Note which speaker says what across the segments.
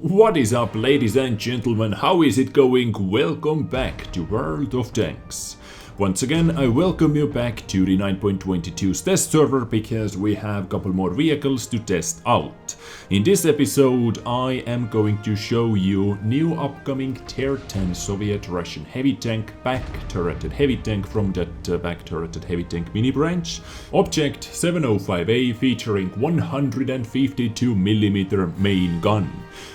Speaker 1: What is up, ladies and gentlemen? How is it going? Welcome back to World of Tanks. Once again, I welcome you back to the 9.22's test server because we have a couple more vehicles to test out. In this episode, I am going to show you new upcoming Tier 10 Soviet-Russian heavy tank, back-turreted heavy tank from that back-turreted heavy tank mini branch. Object 705A featuring 152mm main gun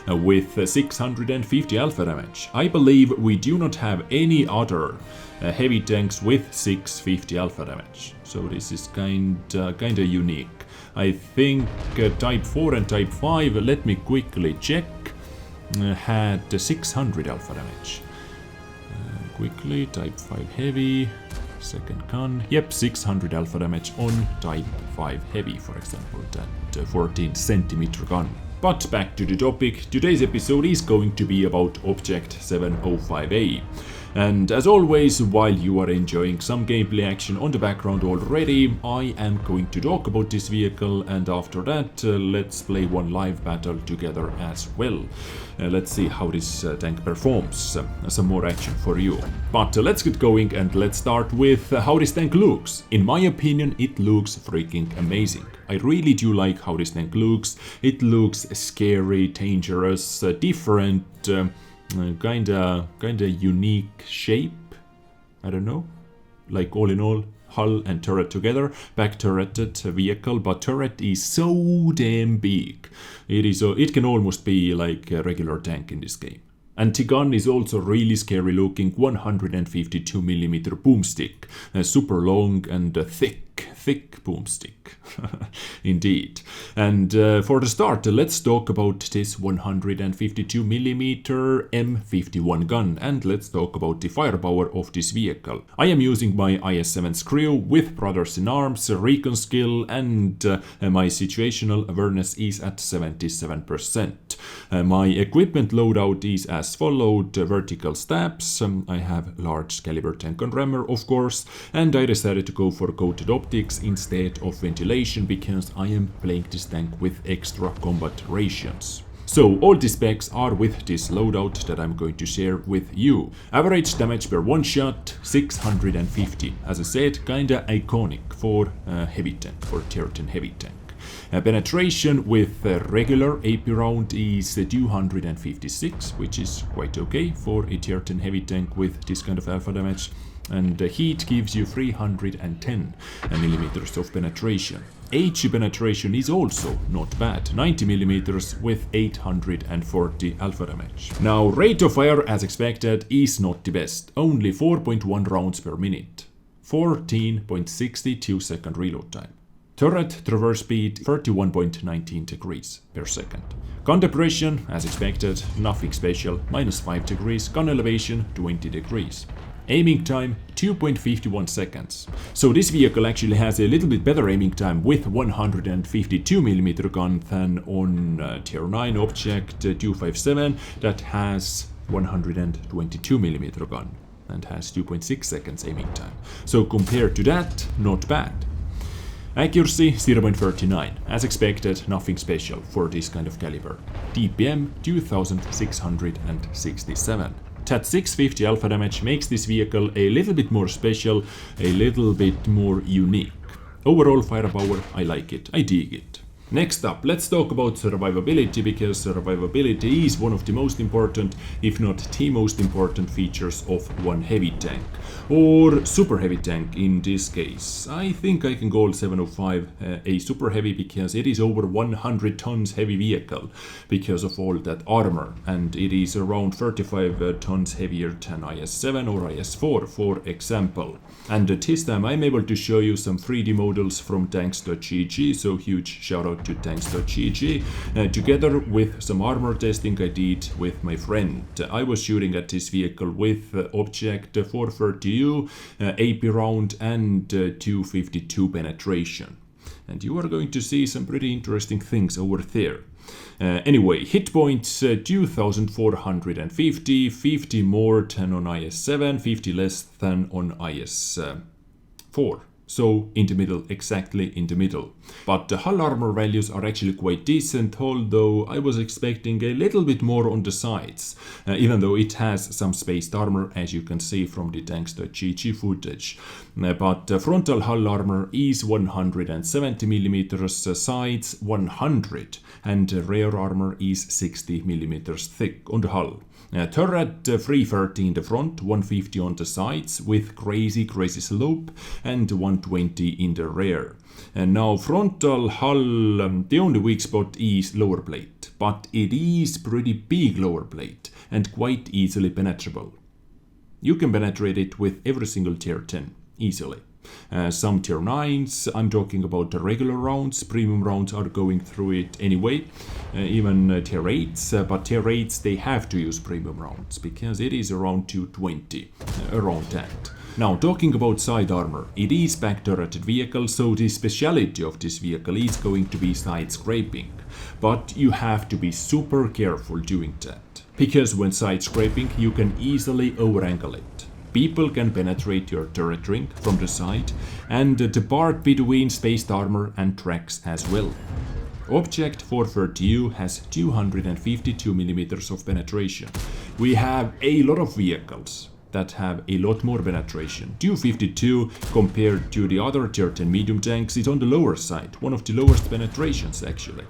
Speaker 1: with 650 alpha damage. I believe we do not have any other heavy tanks with 650 alpha damage, so this is kinda unique. I think Type 4 and Type 5, let me quickly check, had 600 alpha damage. Quickly, Type 5 heavy, second gun, yep, 600 alpha damage on Type 5 heavy, for example, that 14 centimeter gun. But back to the topic, today's episode is going to be about Object 705A. And as always, while you are enjoying some gameplay action on the background already, I am going to talk about this vehicle, and after that let's play one live battle together as well. Let's see how this tank performs, some more action for you. But let's get going and let's start with how this tank looks. In my opinion, it looks freaking amazing. I really do like how this tank looks. It looks scary, dangerous, different, kinda unique shape. I don't know. Like all in all, hull and turret together, back turreted vehicle, but turret is so damn big. It can almost be like a regular tank in this game. And the gun is also really scary looking, 152mm boomstick, super long and thick boomstick. Indeed. And for the start, let's talk about this 152mm M51 gun, and let's talk about the firepower of this vehicle. I am using my IS-7 Screw with Brothers in Arms, recon skill, and my situational awareness is at 77%. My equipment loadout is as followed: vertical stabs, I have large caliber tank on rammer of course, and I decided to go for coated optics instead of ventilation because I am playing this tank with extra combat rations. So all the specs are with this loadout that I'm going to share with you. Average damage per one shot 650. As I said, kinda iconic for heavy tank, for Tier 10 heavy tank. Penetration with regular AP round is 256, which is quite okay for a Tier 10 heavy tank with this kind of alpha damage. And heat gives you 310mm of penetration. HE penetration is also not bad, 90mm with 840 alpha damage. Now, rate of fire, as expected, is not the best, only 4.1 rounds per minute, 14.62 second reload time. Turret traverse speed 31.19 degrees per second. Gun depression, as expected, nothing special, -5 degrees. Gun elevation 20 degrees. Aiming time 2.51 seconds. So this vehicle actually has a little bit better aiming time with 152mm gun than on Tier 9 Object 257 that has 122mm gun and has 2.6 seconds aiming time. So compared to that, not bad. Accuracy 0.39, as expected, nothing special for this kind of caliber. DPM 2667. That 650 alpha damage makes this vehicle a little bit more special, a little bit more unique. Overall firepower, I like it, I dig it. Next up, let's talk about survivability, because survivability is one of the most important, if not the most important features of one heavy tank. Or super heavy tank in this case. I think I can call 705 a super heavy because it is over 100 tons heavy vehicle because of all that armor, and it is around 35 tons heavier than IS-7 or IS-4 for example. And this time I'm able to show you some 3D models from tanks.gg, so huge shout out to tanks.gg, together with some armor testing I did with my friend. I was shooting at this vehicle with Object 430U, AP round and 252 penetration. And you are going to see some pretty interesting things over there. Anyway, hit points 2450, 50 more than on IS-7, 50 less than on IS-4. So in the middle, exactly in the middle. But the hull armor values are actually quite decent, although I was expecting a little bit more on the sides, even though it has some spaced armor, as you can see from the tanks.gg footage. But frontal hull armor is 170mm, sides 100, and rear armor is 60mm thick on the hull. Turret 330 in the front, 150 on the sides with crazy slope, and 120 in the rear. And now frontal hull, the only weak spot is lower plate, but it is pretty big lower plate and quite easily penetrable. You can penetrate it with every single tier 10 easily. Some tier 9s, I'm talking about the regular rounds, premium rounds are going through it anyway, even tier 8s, but tier 8s they have to use premium rounds because it is around 220, around that. Now talking about side armor, it is back turreted vehicle, so the speciality of this vehicle is going to be side scraping, but you have to be super careful doing that, because when side scraping you can easily overangle it. People can penetrate your turret ring from the side and the part between spaced armor and tracks as well. Object 430U has 252mm of penetration. We have a lot of vehicles that have a lot more penetration. 252 compared to the other tier 10 medium tanks is on the lower side, one of the lowest penetrations actually.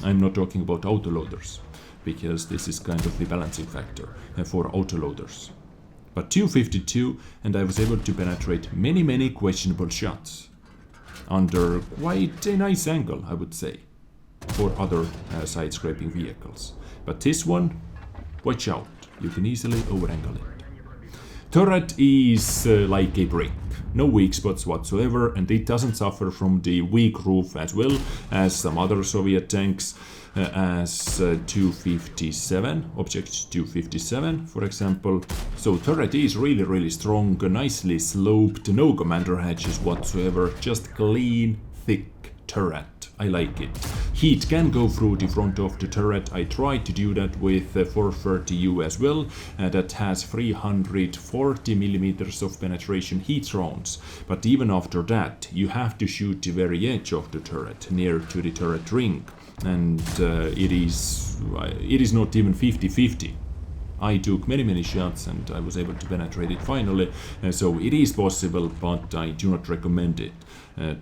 Speaker 1: I'm not talking about autoloaders, because this is kind of the balancing factor for autoloaders. But 252, and I was able to penetrate many questionable shots under quite a nice angle, I would say, for other side scraping vehicles. But this one, watch out, you can easily overangle it. Turret is like a brick, no weak spots whatsoever, and it doesn't suffer from the weak roof as well as some other Soviet tanks, as 257, Object 257 for example. So turret is really strong, nicely sloped, no commander hatches whatsoever, just clean, thick turret. I like it. Heat can go through the front of the turret. I tried to do that with 430U as well. That has 340mm of penetration heat rounds. But even after that, you have to shoot the very edge of the turret, near to the turret ring. And it is not even 50-50. I took many shots and I was able to penetrate it finally. So it is possible, but I do not recommend it.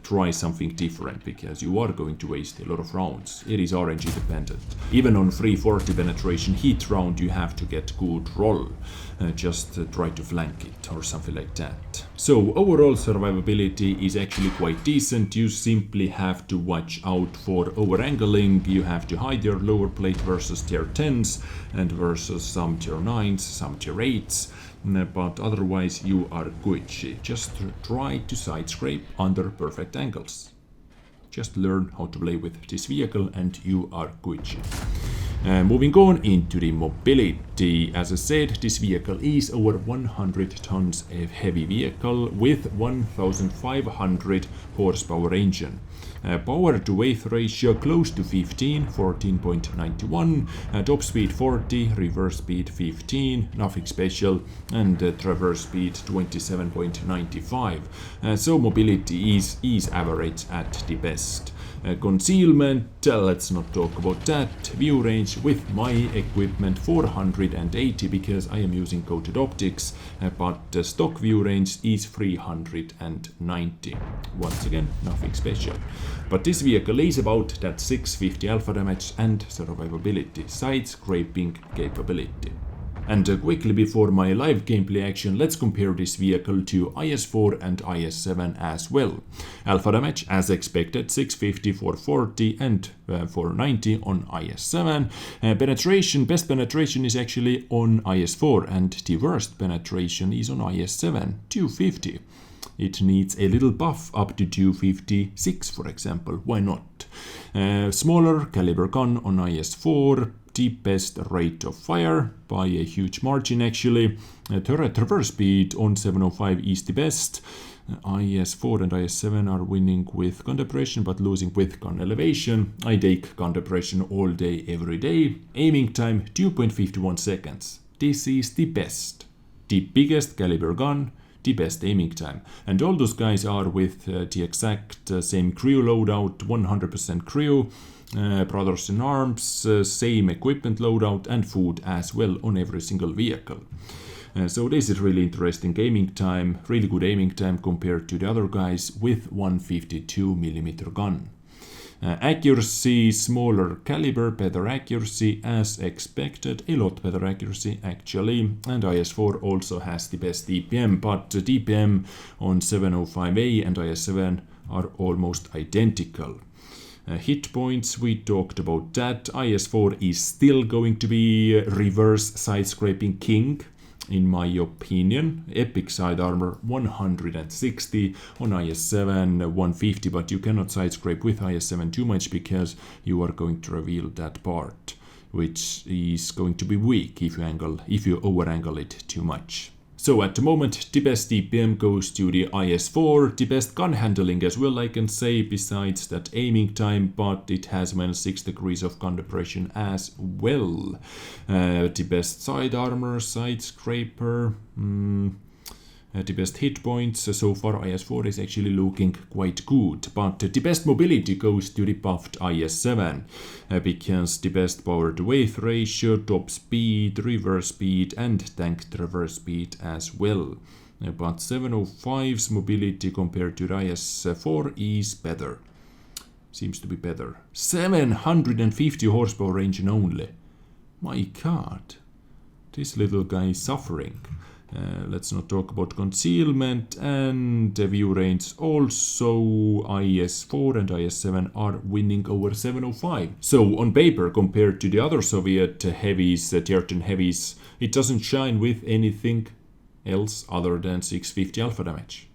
Speaker 1: Try something different, because you are going to waste a lot of rounds. It is RNG dependent. Even on 340 penetration heat round you have to get good roll. Just try to flank it or something like that. So overall survivability is actually quite decent. You simply have to watch out for overangling. You have to hide your lower plate versus tier 10s and versus some tier 9s, some tier 8s. But otherwise you are Gucci. Just try to side scrape under perfect angles. Just learn how to play with this vehicle and you are Gucci. Moving on into the mobility. As I said, this vehicle is over 100 tons of heavy vehicle with 1500 horsepower engine. Power to weight ratio close to 15, 14.91, top speed 40, reverse speed 15, nothing special, and traverse speed 27.95. So mobility is average at the best. Concealment, let's not talk about that. View range with my equipment 480, because I am using coated optics, but the stock view range is 390. Once again, nothing special. But this vehicle is about that 650 alpha damage and survivability, side scraping capability. And quickly before my live gameplay action, let's compare this vehicle to IS-4 and IS-7 as well. Alpha damage, as expected, 650, 440 and 490 on IS-7. Penetration, best penetration is actually on IS-4 and the worst penetration is on IS-7, 250. It needs a little buff up to 256, for example, why not? Smaller caliber gun on IS-4, the best rate of fire by a huge margin actually. Turret traverse speed on 705 is the best. IS-4 and IS-7 are winning with gun depression but losing with gun elevation. I take gun depression all day every day. Aiming time 2.51 seconds. This is the best. The biggest caliber gun, the best aiming time. And all those guys are with the exact same crew loadout, 100% crew, brothers in arms, same equipment loadout and food as well on every single vehicle. So this is really interesting aiming time, really good aiming time compared to the other guys with 152mm gun. Accuracy, smaller caliber, better accuracy as expected, a lot better accuracy actually, and IS-4 also has the best DPM, but the DPM on 705A and IS-7 are almost identical. Hit points, we talked about that. IS-4 is still going to be reverse side scraping king, in my opinion. Epic side armor 160, on IS-7 150, but you cannot side scrape with IS-7 too much because you are going to reveal that part, which is going to be weak if you over angle it too much. So at the moment the best DPM goes to the IS-4, the best gun handling as well I can say, besides that aiming time, but it has -6 degrees of gun depression as well. The best side armor, side scraper, the best hit points, so far IS-4 is actually looking quite good, but the best mobility goes to the buffed IS-7, because the best power to weight ratio, top speed, reverse speed and tank reverse speed as well. But 705's mobility compared to the IS-4 is better. Seems to be better. 750 horsepower engine only. My god. This little guy is suffering. Let's not talk about concealment and view range. Also IS-4 and IS-7 are winning over 705. So on paper, compared to the other Soviet heavies, tier 10 heavies, it doesn't shine with anything else other than 650 alpha damage.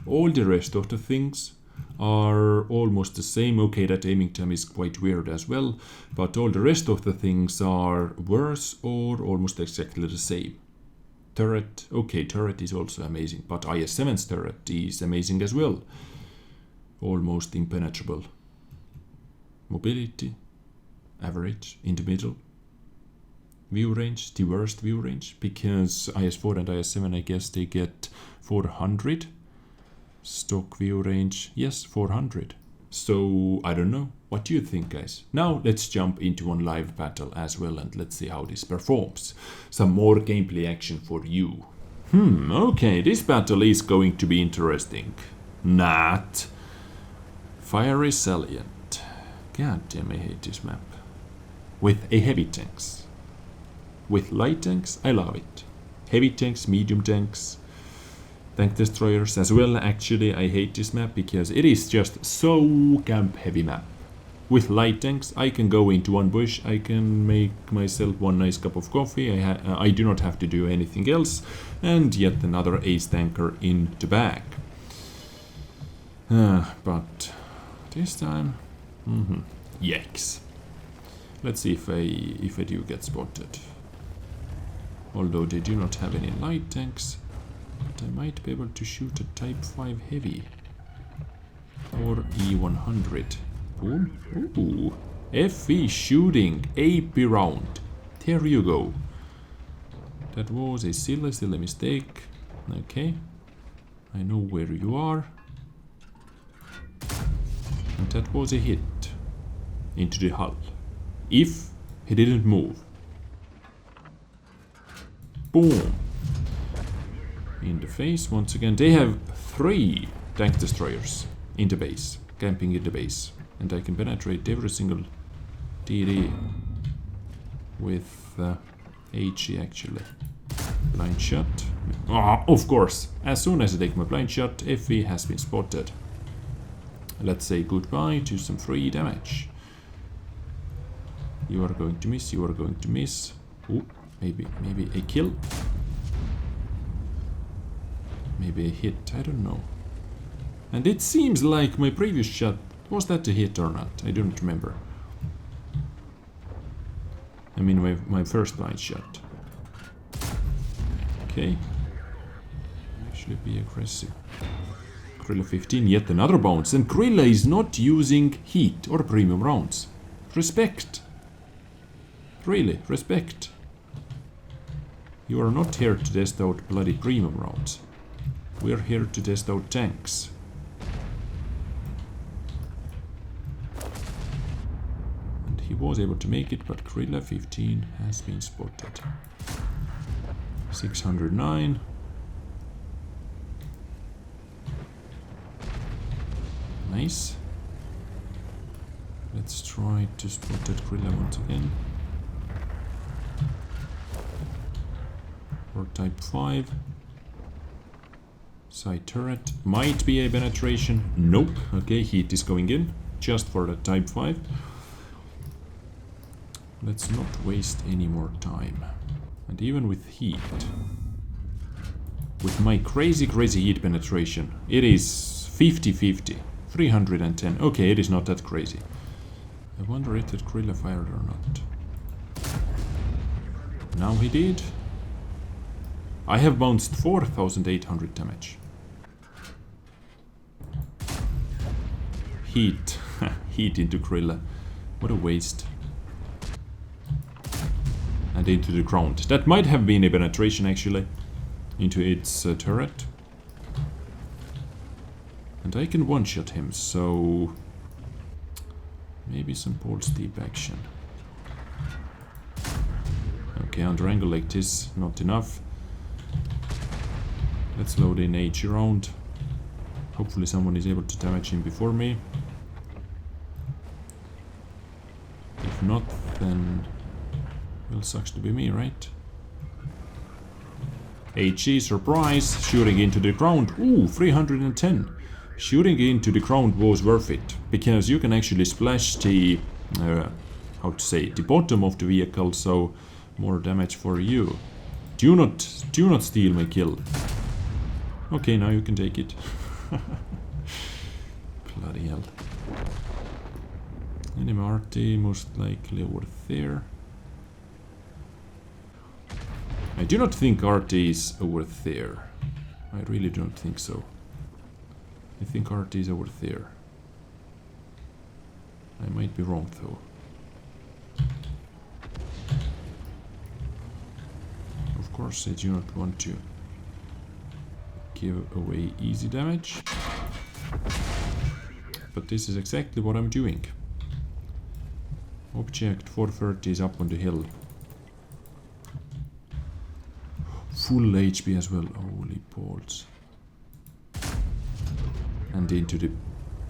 Speaker 1: All the rest of the things are almost the same. Okay, that aiming time is quite weird as well, but all the rest of the things are worse or almost exactly the same. Turret, okay, turret is also amazing, but IS-7's turret is amazing as well. Almost impenetrable. Mobility, average, in the middle. View range, the worst view range, because IS-4 and IS-7, I guess they get 400. Stock view range, yes, 400. So, I don't know. What do you think, guys? Now, let's jump into one live battle as well and let's see how this performs. Some more gameplay action for you. Okay, this battle is going to be interesting. Not. Fiery Salient. God damn, I hate this map. With a heavy tanks. With light tanks, I love it. Heavy tanks, medium tanks, tank destroyers as well. Actually, I hate this map because it is just so camp heavy map. With light tanks, I can go into one bush, I can make myself one nice cup of coffee, I do not have to do anything else, and yet another ace tanker in the back. But this time, yikes. Let's see if I do get spotted. Although they do not have any light tanks, but I might be able to shoot a Type 5 heavy. Or E100. Boom. Ooh. FE shooting AP round. There you go. That was a silly mistake. Okay. I know where you are. And that was a hit. Into the hull. If he didn't move. Boom. In the face once again. They have 3 tank destroyers in the base. Camping in the base. And I can penetrate every single TD with HE actually. Blind shot. Of course. As soon as I take my blind shot, FE has been spotted. Let's say goodbye to some free damage. You are going to miss, you are going to miss. Ooh, maybe a kill. Maybe a hit, I don't know. And it seems like my previous shot, was that a hit or not? I don't remember. I mean my first blind shot. Okay. Actually be aggressive. Grilla 15, yet another bounce. And Grilla is not using heat or premium rounds. Respect. Really, respect. You are not here to test out bloody premium rounds. We're here to test out tanks. And he was able to make it, but Krilla 15 has been spotted. 609. Nice. Let's try to spot that Krilla once again. Or type 5. Side turret. Might be a penetration. Nope. Okay, heat is going in. Just for the type 5. Let's not waste any more time. And even with heat. With my crazy heat penetration. It is 50-50. 310. Okay, it is not that crazy. I wonder if that Krilla fired or not. Now he did. I have bounced 4,800 damage. Heat. Heat into Krilla. What a waste. And into the ground. That might have been a penetration actually. Into its turret. And I can one-shot him, so... maybe some pulse deep action. Okay, under angle like this, not enough. Let's load in H round. Hopefully someone is able to damage him before me. If not, then... well, sucks to be me, right? HE, surprise! Shooting into the ground. Ooh, 310. Shooting into the ground was worth it, because you can actually splash the, how to say, the bottom of the vehicle, so more damage for you. Do not steal my kill. Okay, now you can take it. Bloody hell. Enemy RT most likely over there. I do not think RT is over there. I really don't think so. I think RT is over there. I might be wrong though. Of course I do not want to give away easy damage. But this is exactly what I'm doing. Object 430 is up on the hill. Full HP as well. Holy balls. And into the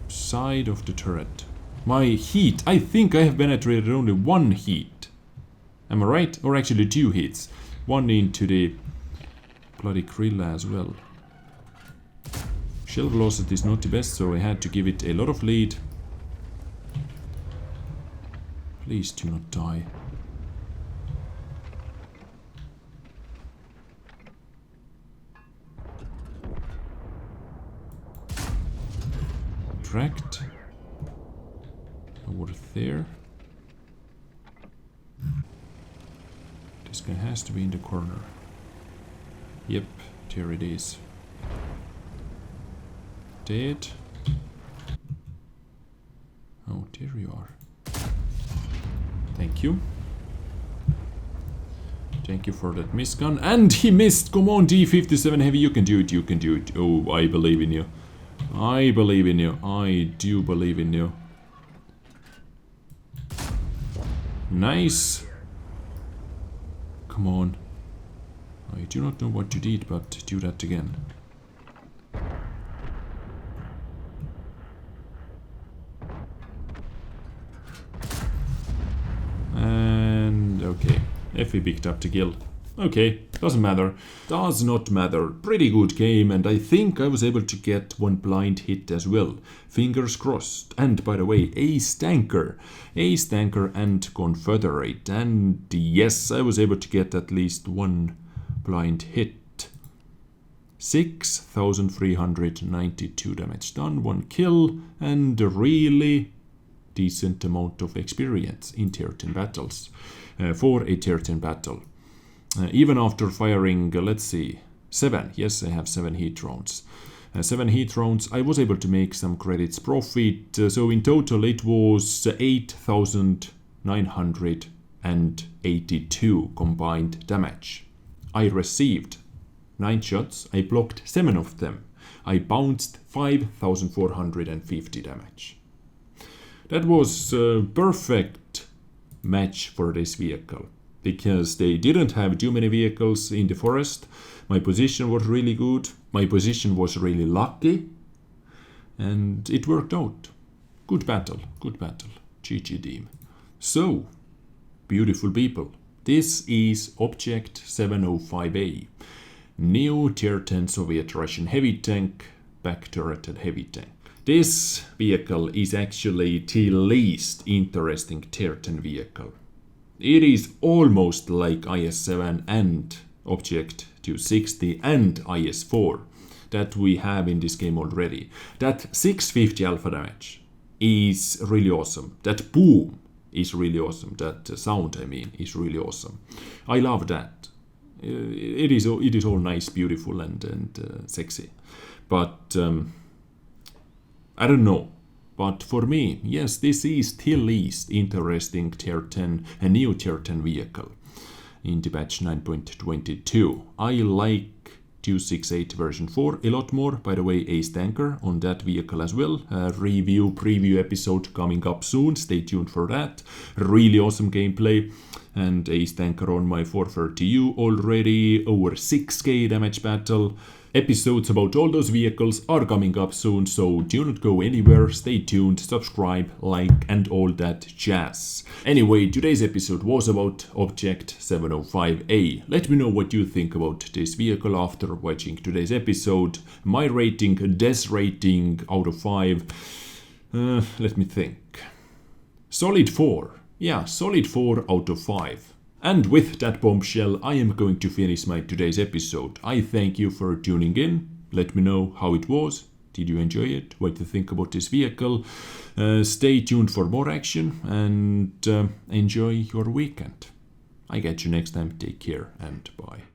Speaker 1: side of the turret. My heat. I think I have penetrated only one heat. Am I right? Or actually 2 hits. One into the bloody Krilla as well. Shell velocity is not the best, so I had to give it a lot of lead. Please do not die. Tracked. Over there. This guy has to be in the corner. Yep, there it is. Dead. Oh, there you are. Thank you. Thank you for that miss gun. And he missed! Come on, D57 Heavy, you can do it, you can do it. Oh, I believe in you. I believe in you. I do believe in you. Nice. Come on. I do not know what you did, but do that again. And okay, Effie picked up the kill. Okay, doesn't matter. Does not matter. Pretty good game, and I think I was able to get one blind hit as well. Fingers crossed. And by the way, Ace Tanker and Confederate. And yes, I was able to get at least one blind hit. 6,392 damage done, 1 kill, and a really decent amount of experience in tier 10 battles. For a tier 10 battle. Even after firing, let's see, 7. Yes, I have 7 heat rounds. 7 heat rounds, I was able to make some credits profit. So in total it was 8,982 combined damage. I received 9 shots, I blocked 7 of them. I bounced 5450 damage. That was a perfect match for this vehicle, because they didn't have too many vehicles in the forest. My position was really good, my position was really lucky, and it worked out. Good battle, GG team. So, beautiful people, this is Object 705A, new tier 10 Soviet Russian heavy tank, back-turreted heavy tank. This vehicle is actually the least interesting tier 10 vehicle. It is almost like IS-7 and Object 260 and IS-4 that we have in this game already. That 650 alpha damage is really awesome. That boom is really awesome. That sound, is really awesome. I love that. It is all nice, beautiful, and sexy. But I don't know. But for me, yes, this is the least interesting tier 10, a new tier 10 vehicle in the patch 9.22. I like 268 version 4 a lot more. By the way, Ace Tanker on that vehicle as well. Preview episode coming up soon. Stay tuned for that. Really awesome gameplay. And Ace Tanker on my 430U already. Over 6k damage battle. Episodes about all those vehicles are coming up soon, so do not go anywhere, stay tuned, subscribe, like, and all that jazz. Anyway, today's episode was about Object 705A. Let me know what you think about this vehicle after watching today's episode. My rating, Des rating out of 5, let me think. Solid 4. Yeah, solid 4 out of 5. And with that bombshell, I am going to finish my today's episode. I thank you for tuning in. Let me know how it was. Did you enjoy it? What do you think about this vehicle? Stay tuned for more action and enjoy your weekend. I catch you next time. Take care and bye.